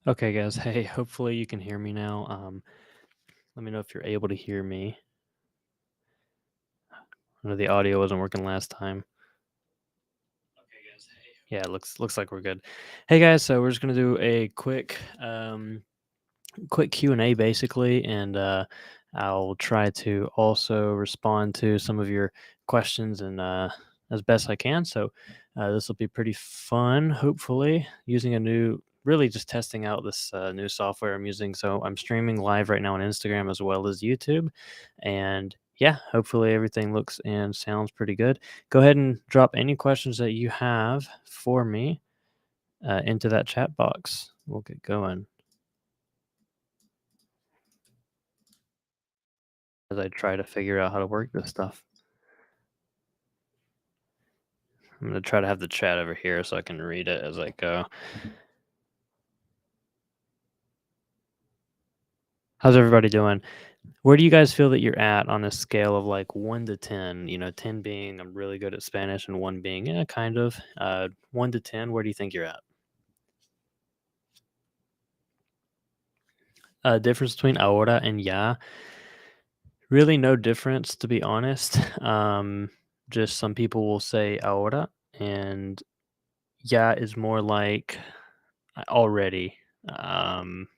Okay, guys. Hey, hopefully you can hear me now. Let me know if you're able to hear me. I know the audio wasn't working last time. Yeah, it looks like we're good. Hey guys, so we're just gonna do a quick Q&A basically, and I'll try to also respond to some of your questions and as best I can. So this will be pretty fun, hopefully, using a new, really just testing out this new software I'm using. So I'm streaming live right now on Instagram as well as YouTube, and yeah, hopefully everything looks and sounds pretty good. Go ahead and drop any questions that you have for me into that chat box. We'll get going as I try to figure out how to work this stuff. I'm gonna try to have the chat over here so I can read it as I go. How's everybody doing? Where do you guys feel that you're at on a scale of like 1 to 10? 10 being I'm really good at Spanish and 1 being, yeah, kind of. 1 to 10, where do you think you're at? Difference between ahora and ya? Really no difference, to be honest. Just some people will say ahora, and ya is more like already. Um,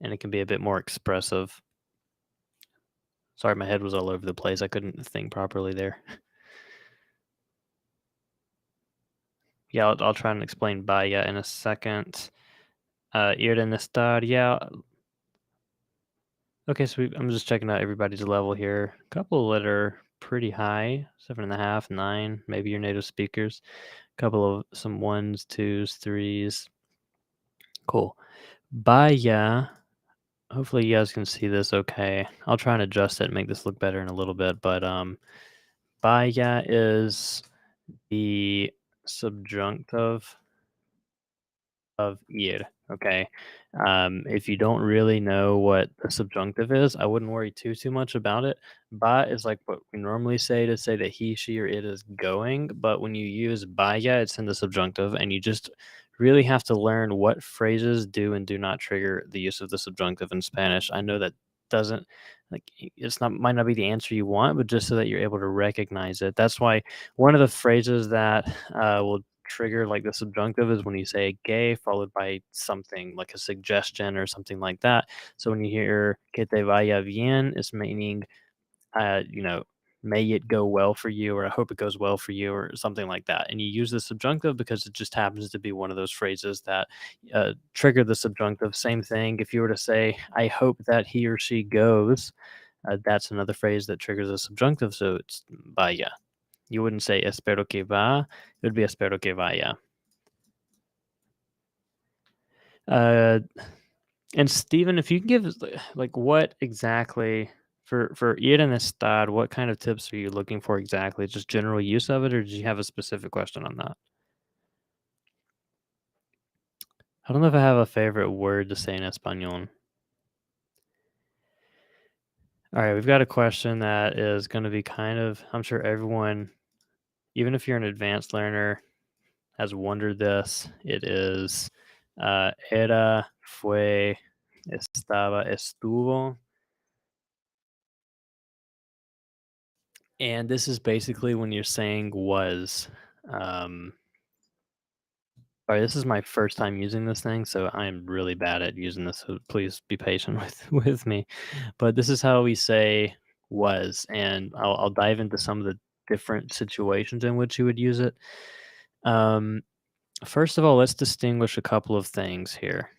and it can be a bit more expressive. Sorry, my head was all over the place. I couldn't think properly there. Yeah, I'll try and explain Baya in a second. Ir en estar, yeah. Okay, so I'm just checking out everybody's level here. A couple that are pretty high, 7.5, 9, maybe your native speakers. A couple of some ones, twos, threes. Cool. Baya. Hopefully you guys can see this okay. I'll try and adjust it and make this look better in a little bit, but Baya is the subjunctive of ir. Okay. If you don't really know what the subjunctive is, I wouldn't worry too much about it. Ba is like what we normally say to say that he, she, or it is going, but when you use baya, it's in the subjunctive, and you just really have to learn what phrases do and do not trigger the use of the subjunctive in Spanish. I know that doesn't like it's not might not be the answer you want, but just so that you're able to recognize it. That's why one of the phrases that will trigger like the subjunctive is when you say gay followed by something like a suggestion or something like that. So when you hear que te vaya bien, it's meaning, uh, you know, may it go well for you, or I hope it goes well for you, or something like that. And you use the subjunctive because it just happens to be one of those phrases that trigger the subjunctive. Same thing if you were to say, I hope that he or she goes, that's another phrase that triggers a subjunctive. So it's vaya. You wouldn't say espero que va, it would be espero que vaya. Uh, and Steven, if you can give us like what exactly for ir and estar, what kind of tips are you looking for exactly? Just general use of it, or did you have a specific question on that? I don't know if I have a favorite word to say in Espanol. All right, we've got a question that is going to be kind of, I'm sure everyone, even if you're an advanced learner, has wondered this. It is era, fue, estaba, estuvo. And this is basically when you're saying was. Um, Sorry, this is my first time using this thing, so I'm really bad at using this. So please be patient with me. But this is how we say was, and I'll dive into some of the different situations in which you would use it. Um, First of all, let's distinguish a couple of things here.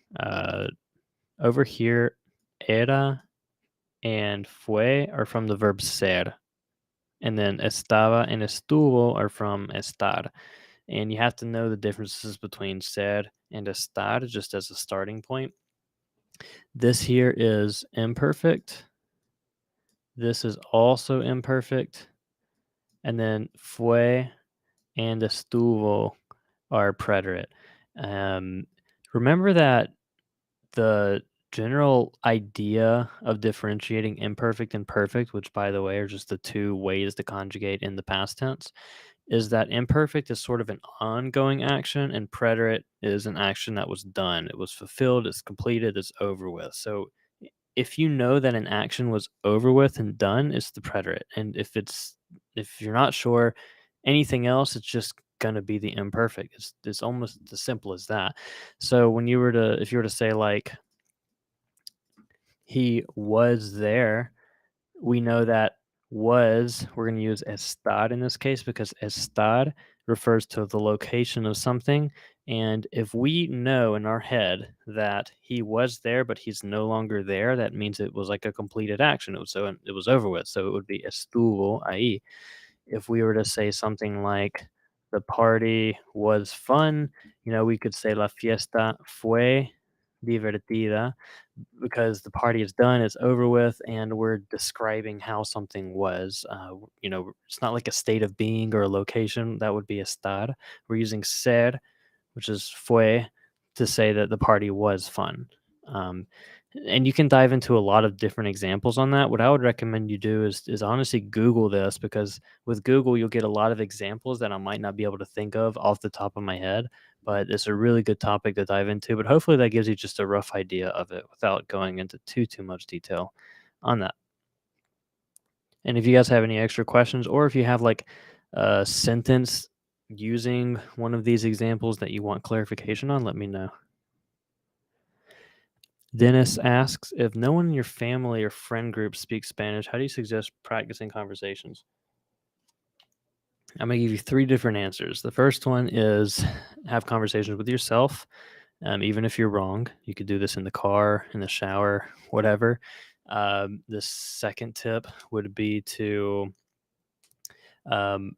Over here, era and fue are from the verb ser, and then estaba and estuvo are from estar. And you have to know the differences between ser and estar just as a starting point. This here is imperfect. This is also imperfect. And then fue and estuvo are preterite. Um, Remember that the general idea of differentiating imperfect and perfect, which by the way are just the two ways to conjugate in the past tense, is that imperfect is sort of an ongoing action, and preterite is an action that was done. It was fulfilled, it's completed, it's over with. So if you know that an action was over with and done, it's the preterite. And if you're not sure anything else, it's just gonna be the imperfect. It's almost as simple as that. So when you were to if you were to say like he was there, we know that was, we're going to use estar in this case because estar refers to the location of something. And if we know in our head that he was there, but he's no longer there, that means it was like a completed action. It was over with. So it would be estuvo ahí. If we were to say something like the party was fun, we could say la fiesta fue divertida because the party is done, it's over with, and we're describing how something was. It's not like a state of being or a location. That would be estar. We're using ser, which is fue, to say that the party was fun. Um, and you can dive into a lot of different examples on that. What I would recommend you do is honestly Google this because with Google you'll get a lot of examples that I might not be able to think of off the top of my head. But it's a really good topic to dive into. But hopefully that gives you just a rough idea of it without going into too much detail on that. And if you guys have any extra questions, or if you have like a sentence using one of these examples that you want clarification on, let me know. Dennis asks, if no one in your family or friend group speaks Spanish, how do you suggest practicing conversations? I'm going to give you three different answers. The first one is have conversations with yourself, even if you're wrong. You could do this in the car, in the shower, whatever. The second tip would be to um,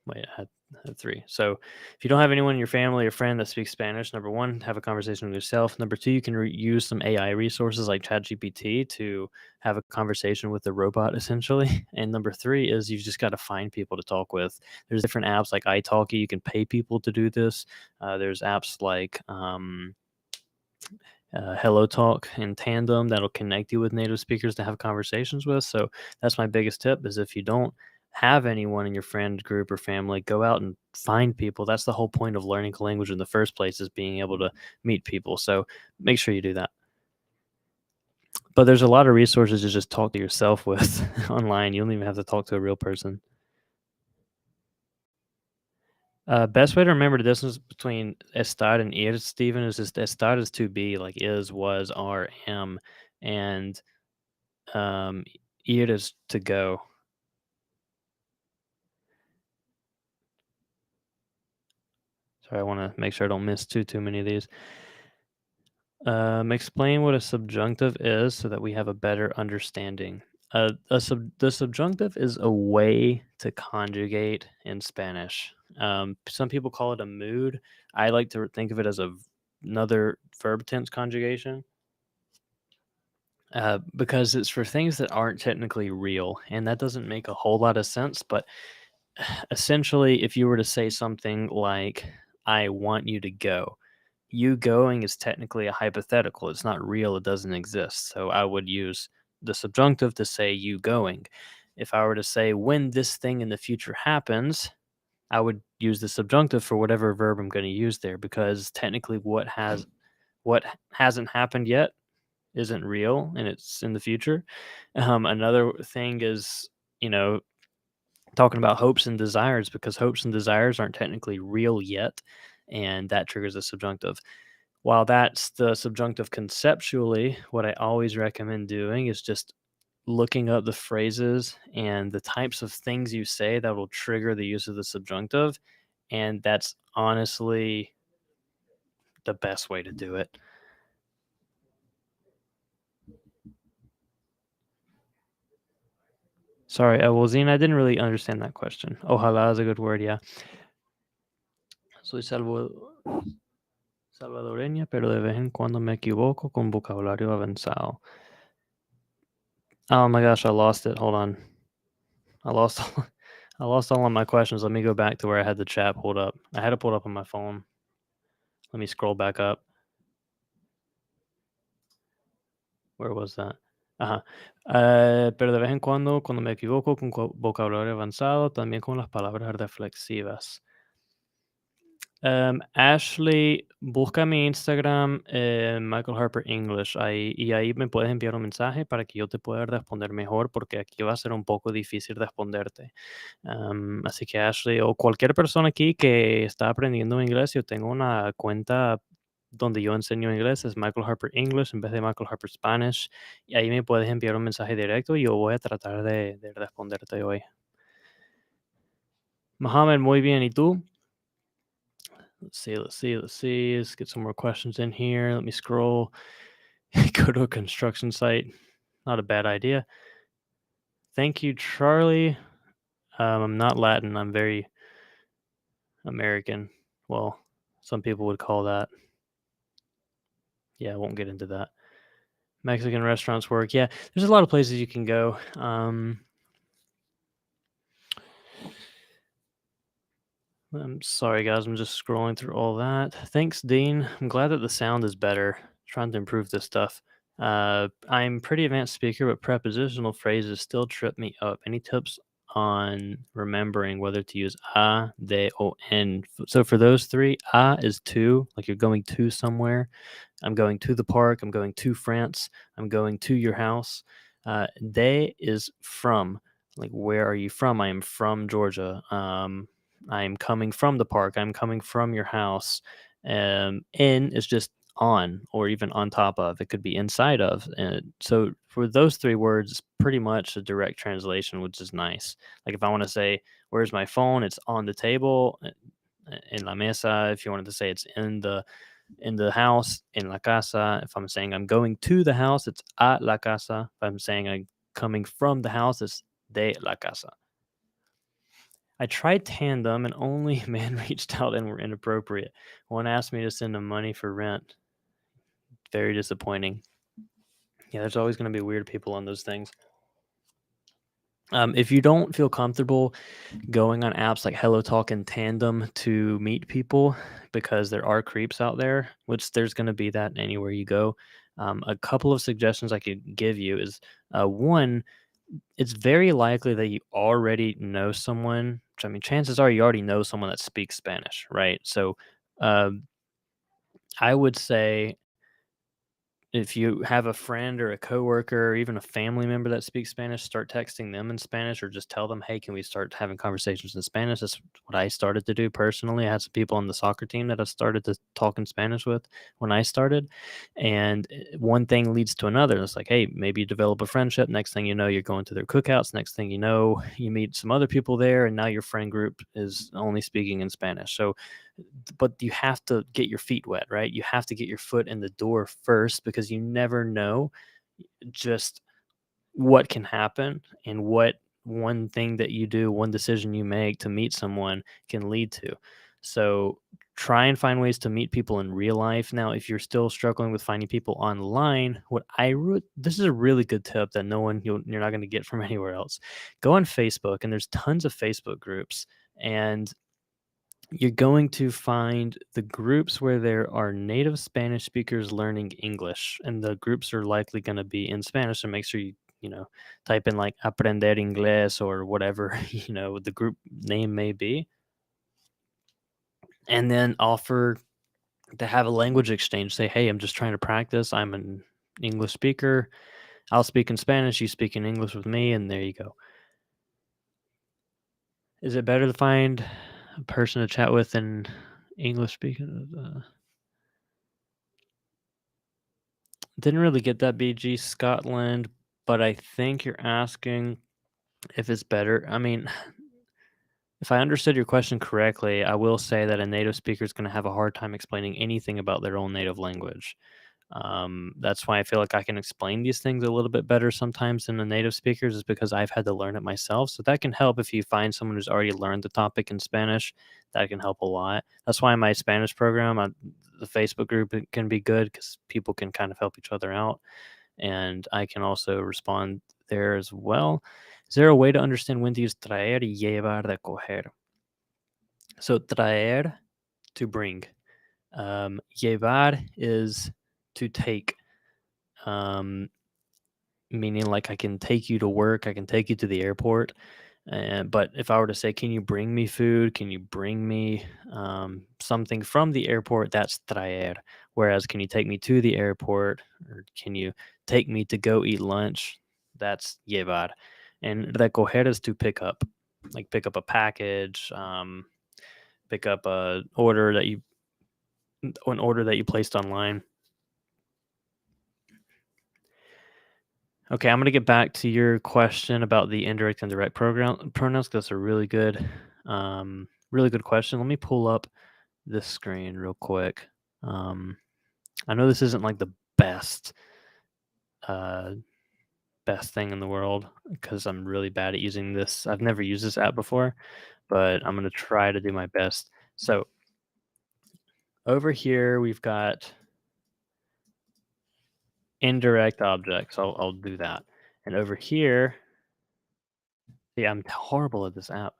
wait, I had three. So if you don't have anyone in your family or friend that speaks Spanish, number one, have a conversation with yourself. Number two, you can use some AI resources like ChatGPT to have a conversation with the robot, essentially. And number three is you've just got to find people to talk with. There's different apps like italki. You can pay people to do this. There's apps like Hello Talk and Tandem that'll connect you with native speakers to have conversations with. So that's my biggest tip is if you don't have anyone in your friend group or family, go out and find people. That's the whole point of learning a language in the first place is being able to meet people. So make sure you do that. But there's a lot of resources to just talk to yourself with online. You don't even have to talk to a real person. Best way to remember the distance between estar and ir, Stephen, is just estar is to be, like is, was, are, am, and Um, ir is to go. Sorry, I want to make sure I don't miss too many of these. Explain what a subjunctive is so that we have a better understanding. The subjunctive is a way to conjugate in Spanish. Some people call it a mood. I like to think of it as another verb tense conjugation because it's for things that aren't technically real, and that doesn't make a whole lot of sense. But essentially, if you were to say something like, I want you to go, you going is technically a hypothetical. It's not real. It doesn't exist. So I would use the subjunctive to say you going. If I were to say, when this thing in the future happens, I would use the subjunctive for whatever verb I'm going to use there because technically what hasn't happened yet isn't real and it's in the future. Another thing is, you know, talking about hopes and desires because hopes and desires aren't technically real yet, and that triggers a subjunctive. While that's the subjunctive conceptually, what I always recommend doing is just looking up the phrases and the types of things you say that will trigger the use of the subjunctive. And that's honestly the best way to do it. Sorry, well, Zena, I didn't really understand that question. Ojalá is a good word, yeah. Soy salvadoreña, pero de vez en cuando me equivoco con vocabulario avanzado. Oh my gosh, I lost it. Hold on. I lost I lost all of my questions. Let me go back to where I had the chat pulled up. I had it pulled up on my phone. Let me scroll back up. Where was that? Ajá. Pero de vez en cuando me equivoco con vocabulario avanzado, también con las palabras reflexivas. Ashley, busca mi Instagram, Michael Harper English, y ahí me puedes enviar un mensaje para que yo te pueda responder mejor, porque aquí va a ser un poco difícil responderte. Así que Ashley, o cualquier persona aquí que está aprendiendo inglés, yo tengo una cuenta donde yo enseño inglés, es Michael Harper English en vez de Michael Harper Spanish, y ahí me puedes enviar un mensaje directo y yo voy a tratar de responderte hoy. Mohammed, muy bien, ¿y tú? Let's see. Let's get some more questions in here. Let me scroll. Go to a construction site. Not a bad idea. Thank you, Charlie. I'm not Latin. I'm very American. Well, some people would call that. Yeah, I won't get into that. Mexican restaurants work. Yeah, there's a lot of places you can go. I'm sorry, guys. I'm just scrolling through all that. Thanks, Dean. I'm glad that the sound is better. Trying to improve this stuff. I'm pretty advanced speaker, but prepositional phrases still trip me up. Any tips on remembering whether to use a, de, o, en? So for those three, a is to, like you're going to somewhere. I'm going to the park. I'm going to France. I'm going to your house. De is from. Like, where are you from? I am from Georgia. I'm coming from the park. I'm coming from your house. In is just on or even on top of. It could be inside of. And so for those three words, it's pretty much a direct translation, which is nice. Like if I want to say, "Where's my phone?" It's on the table. In la mesa. If you wanted to say it's in the house, in la casa. If I'm saying I'm going to the house, it's a la casa. If I'm saying I'm coming from the house, it's de la casa. I tried Tandem and only men reached out and were inappropriate. One asked me to send him money for rent. Very disappointing. Yeah, there's always going to be weird people on those things. If you don't feel comfortable going on apps like Hello Talk and Tandem to meet people, because there are creeps out there, which there's going to be that anywhere you go. A couple of suggestions I could give you is one, it's very likely that you already know someone. Which, I mean, chances are you already know someone that speaks Spanish, right? So um, I would say if you have a friend or a coworker or even a family member that speaks Spanish, start texting them in Spanish or just tell them, "Hey, can we start having conversations in Spanish?" That's what I started to do personally. I had some people on the soccer team that I started to talk in Spanish with when I started. And one thing leads to another. It's like, hey, maybe you develop a friendship. Next thing you know, you're going to their cookouts. Next thing you know, you meet some other people there, and now your friend group is only speaking in Spanish. So but you have to get your feet wet, right? You have to get your foot in the door first because you never know just what can happen and what one thing that you do, one decision you make to meet someone can lead to. So try and find ways to meet people in real life. Now, if you're still struggling with finding people online, this is a really good tip that you're not going to get from anywhere else. Go on Facebook, and there's tons of Facebook groups, and you're going to find the groups where there are native Spanish speakers learning English, and the groups are likely going to be in Spanish. So make sure you type in like aprender inglés or whatever the group name may be, and then offer to have a language exchange. Say, hey, I'm just trying to practice. I'm an English speaker. I'll speak in Spanish. You speak in English with me, and there you go. Is it better to find a person to chat with in English speaking? Didn't really get that BG Scotland, but I think you're asking if it's better. I mean, if I understood your question correctly, I will say that a native speaker is going to have a hard time explaining anything about their own native language. That's why I feel like I can explain these things a little bit better sometimes than the native speakers, is because I've had to learn it myself. So that can help if you find someone who's already learned the topic in Spanish. That can help a lot. That's why my Spanish program, the Facebook group, it can be good because people can kind of help each other out, and I can also respond there as well. Is there a way to understand when to use traer y llevar de coger? So traer, to bring. Llevar is to take. Um, meaning like I can take you to work, I can take you to the airport. But if I were to say, "Can you bring me food? Can you bring me something from the airport?" That's traer. Whereas, "Can you take me to the airport?" or "Can you take me to go eat lunch?" That's llevar. And recoger is to pick up, like pick up a package, pick up an order that you placed online. Okay, I'm gonna get back to your question about the indirect and direct program pronouns. 'Cause that's a really good question. Let me pull up this screen real quick. Um, I know this isn't like the best uh, best thing in the world because I'm really bad at using this. I've never used this app before, but I'm gonna try to do my best. So over here we've got indirect objects. I'll do that. And over here, yeah, I'm horrible at this app.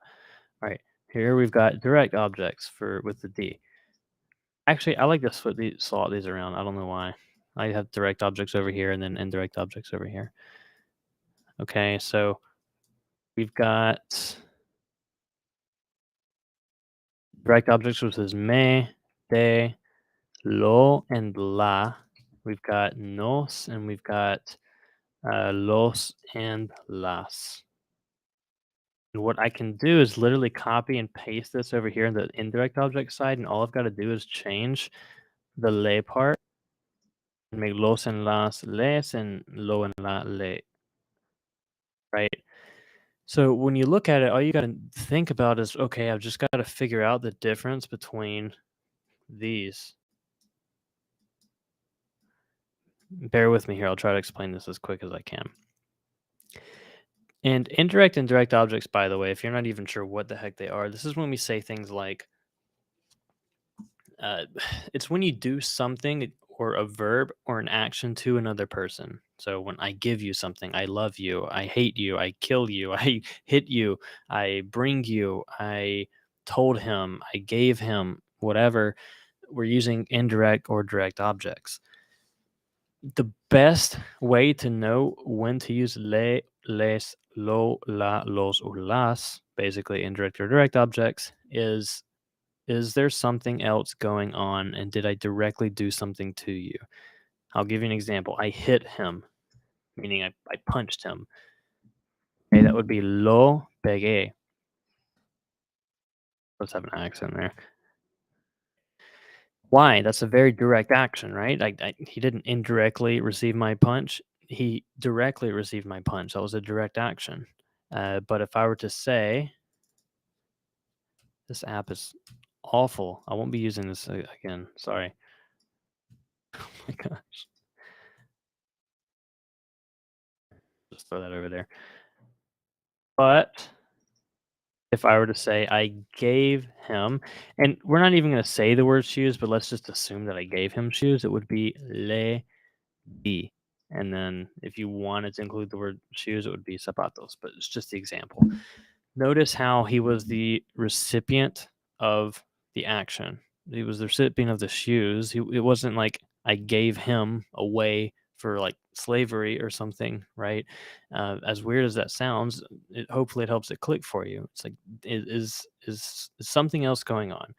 All right, here we've got direct objects for with the D. Actually, I like to slot these around. I don't know why. I have direct objects over here and then indirect objects over here. Okay, so we've got direct objects, which is me, te, lo, and la. We've got nos, and we've got los and las. And what I can do is literally copy and paste this over here in the indirect object side, and all I've got to do is change the le part and make los and las les and lo and la le, right? So when you look at it, all you got to think about is, okay, I've just got to figure out the difference between these. Bear with me here. I'll try to explain this as quick as I can. And indirect and direct objects, by the way, if you're not even sure what the heck they are, this is when we say things like, uh, it's when you do something or a verb or an action to another person. So when I give you something, I love you, I hate you, I kill you, I hit you, I bring you, I told him, I gave him, whatever, we're using indirect or direct objects. The best way to know when to use le, les, lo, la, los, or las, basically indirect or direct objects, is there something else going on and did I directly do something to you? I'll give you an example. I hit him, meaning I punched him. Okay, that would be lo pegué. Let's have an accent there. Why? That's a very direct action, right? He didn't indirectly receive my punch. He directly received my punch. That was a direct action. But if I were to say, this app is awful. I won't be using this again. Sorry. Oh my gosh. Just throw that over there. But if I were to say I gave him, and we're not even going to say the word shoes, but let's just assume that I gave him shoes, it would be le di. And then if you wanted to include the word shoes, it would be zapatos, but it's just the example. Notice how he was the recipient of the action. He was the recipient of the shoes. It wasn't like I gave him away for like slavery or something, right? As weird as that sounds, hopefully it helps it click for you. It's like is something else going on?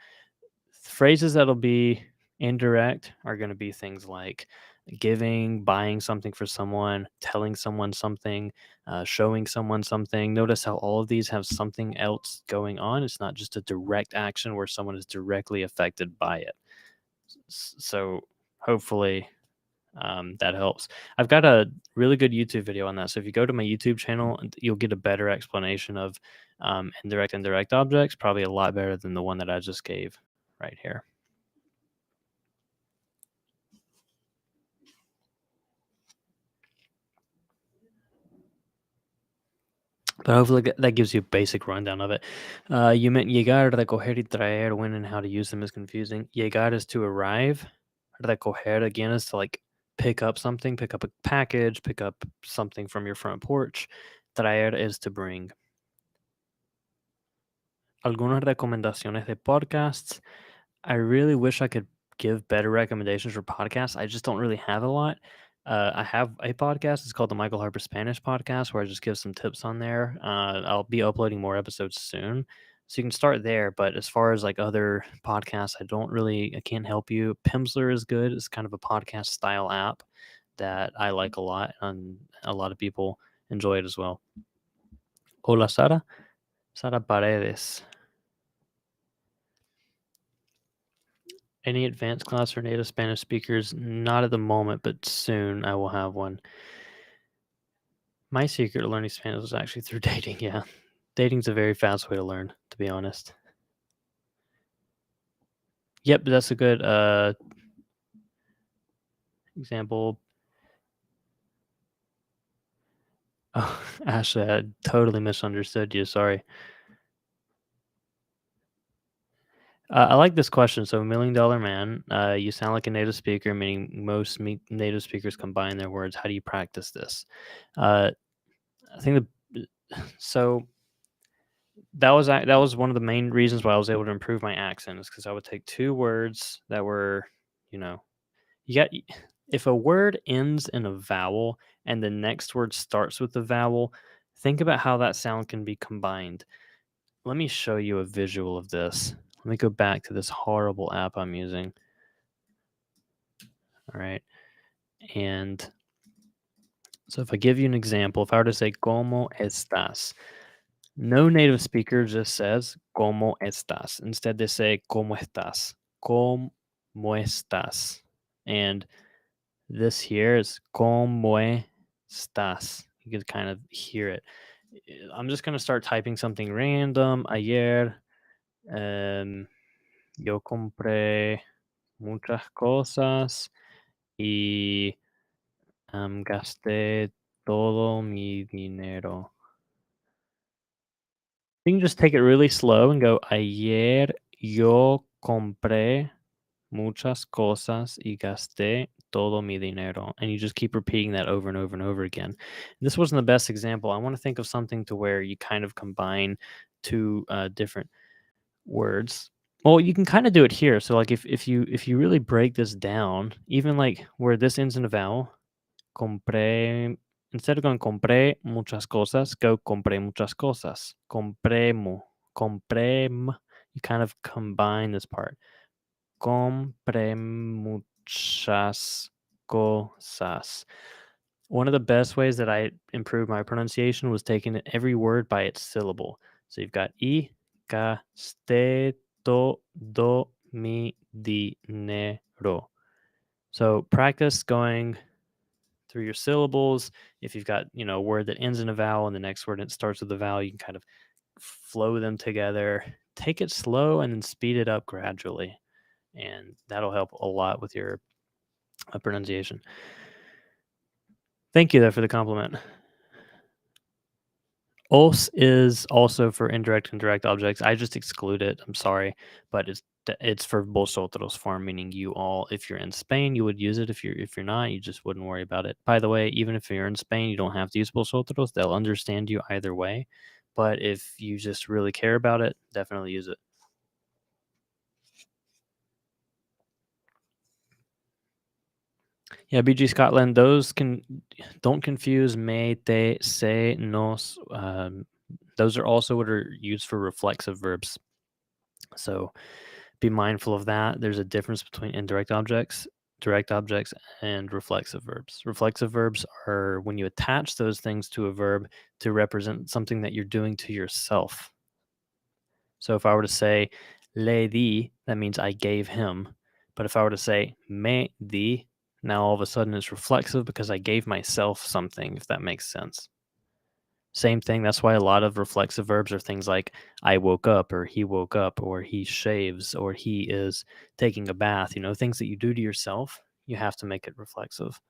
Phrases that'll be indirect are going to be things like giving, buying something for someone, telling someone something, showing someone something. Notice how all of these have something else going on. It's not just a direct action where someone is directly affected by it. So hopefully that helps. I've got a really good YouTube video on that. So if you go to my YouTube channel, you'll get a better explanation of indirect and direct objects, probably a lot better than the one that I just gave right here. But hopefully that gives you a basic rundown of it. You meant llegar, recoger y traer. When and how to use them is confusing. Llegar is to arrive. Recoger again is to like pick up something, pick up a package, pick up something from your front porch. Traer is to bring. Algunas recomendaciones de podcasts. I really wish I could give better recommendations for podcasts. I just don't really have a lot. I have a podcast. It's called the Michael Harper Spanish Podcast, where I just give some tips on there. I'll be uploading more episodes soon, so you can start there. But as far as like other podcasts, I can't help you. Pimsleur is good. It's kind of a podcast style app that I like a lot, and a lot of people enjoy it as well. Hola, Sara. Sara Paredes. Any advanced class for native Spanish speakers? Not at the moment, but soon I will have one. My secret to learning Spanish was actually through dating. Yeah. Dating's a very fast way to learn, to be honest. Yep, that's a good example. Oh, Ashley, I totally misunderstood you. Sorry. I like this question. So, $1 million man, you sound like a native speaker, meaning most native speakers combine their words. How do you practice this? Uh, I think so. That was one of the main reasons why I was able to improve my accent is because I would take two words that were, you know, you got if a word ends in a vowel and the next word starts with a vowel, think about how that sound can be combined. Let me show you a visual of this. Let me go back to this horrible app I'm using. All right. And so if I give you an example, if I were to say como estás, no native speaker just says como estás. Instead they say como estás. Como estás. And this here is como estás. You can kind of hear it. I'm just going to start typing something random. Ayer yo compré muchas cosas y gasté todo mi dinero. You can just take it really slow and go, ayer yo compré muchas cosas y gasté todo mi dinero. And you just keep repeating that over and over and over again. This wasn't the best example. I want to think of something to where you kind of combine two different words. Well, you can kind of do it here. So like if you really break this down, even like where this ends in a vowel, compré, instead of going compré muchas cosas, go compré muchas cosas. Comprem. You kind of combine this part. Compré muchas cosas. One of the best ways that I improved my pronunciation was taking every word by its syllable. So you've got y, gasté todo mi dinero. So practice going through your syllables. If you've got, a word that ends in a vowel and the next word that starts with a vowel, you can kind of flow them together. Take it slow and then speed it up gradually. And that'll help a lot with your pronunciation. Thank you there for the compliment. Os is also for indirect and direct objects. I just exclude it. I'm sorry, but it's for vosotros form, meaning you all. If you're in Spain, you would use it. If you're not, you just wouldn't worry about it. By the way, even if you're in Spain, you don't have to use vosotros. They'll understand you either way. But if you just really care about it, definitely use it. Yeah, BG Scotland. Don't confuse me, te, se, nos. Those are also what are used for reflexive verbs. So be mindful of that. There's a difference between indirect objects, direct objects, and reflexive verbs. Reflexive verbs are when you attach those things to a verb to represent something that you're doing to yourself. So if I were to say le di, that means I gave him. But if I were to say me di, now all of a sudden it's reflexive because I gave myself something, if that makes sense. Same thing. That's why a lot of reflexive verbs are things like I woke up or he woke up or he shaves or he is taking a bath. Things that you do to yourself, you have to make it reflexive.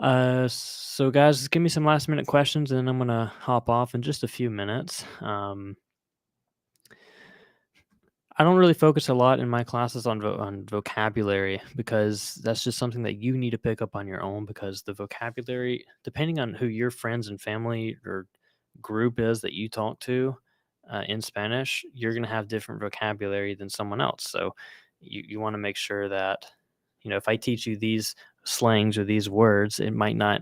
So guys, just give me some last minute questions and then I'm going to hop off in just a few minutes. I don't really focus a lot in my classes on vocabulary because that's just something that you need to pick up on your own because the vocabulary, depending on who your friends and family or group is that you talk to in Spanish, you're going to have different vocabulary than someone else. So you want to make sure that, if I teach you these slangs or these words, it might not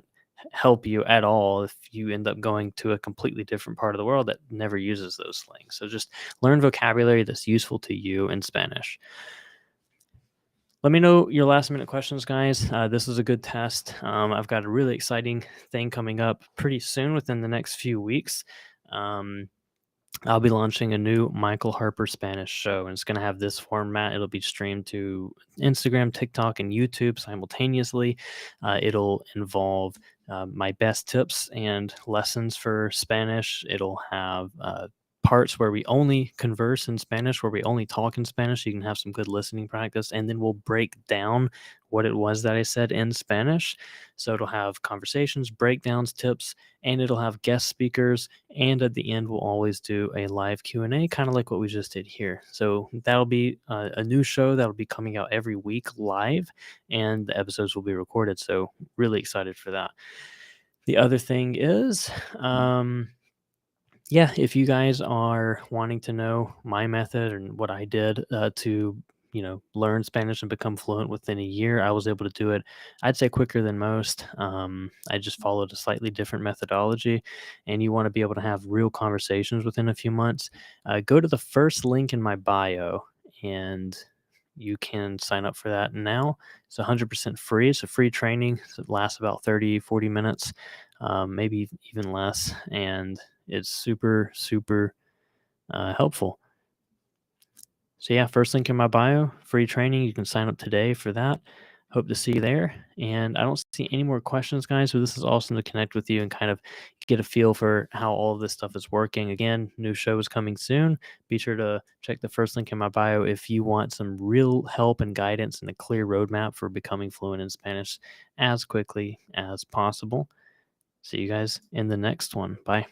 help you at all if you end up going to a completely different part of the world that never uses those slangs. So just learn vocabulary that's useful to you in Spanish. Let me know your last minute questions, guys. This is a good test. I've got a really exciting thing coming up pretty soon within the next few weeks. Um, I'll be launching a new Michael Harper Spanish show, and it's going to have this format. It'll be streamed to Instagram, TikTok, and YouTube simultaneously. It'll involve my best tips and lessons for Spanish. It'll have parts where we only converse in Spanish, where we only talk in Spanish, so you can have some good listening practice. And then we'll break down what it was that I said in Spanish. So it'll have conversations, breakdowns, tips, and it'll have guest speakers. And at the end, we'll always do a live Q&A, kind of like what we just did here. So that'll be a new show that'll be coming out every week live, and the episodes will be recorded. So really excited for that. The other thing is, yeah, if you guys are wanting to know my method and what I did to, learn Spanish and become fluent within a year, I was able to do it, I'd say quicker than most. I just followed a slightly different methodology, and you want to be able to have real conversations within a few months. Go to the first link in my bio, and you can sign up for that now. It's 100% free. It's a free training. So it lasts about 30, 40 minutes, maybe even less. And it's super, super helpful. So yeah, first link in my bio, free training. You can sign up today for that. Hope to see you there. And I don't see any more questions, guys. So this is awesome to connect with you and kind of get a feel for how all of this stuff is working. Again, new show is coming soon. Be sure to check the first link in my bio if you want some real help and guidance and a clear roadmap for becoming fluent in Spanish as quickly as possible. See you guys in the next one. Bye.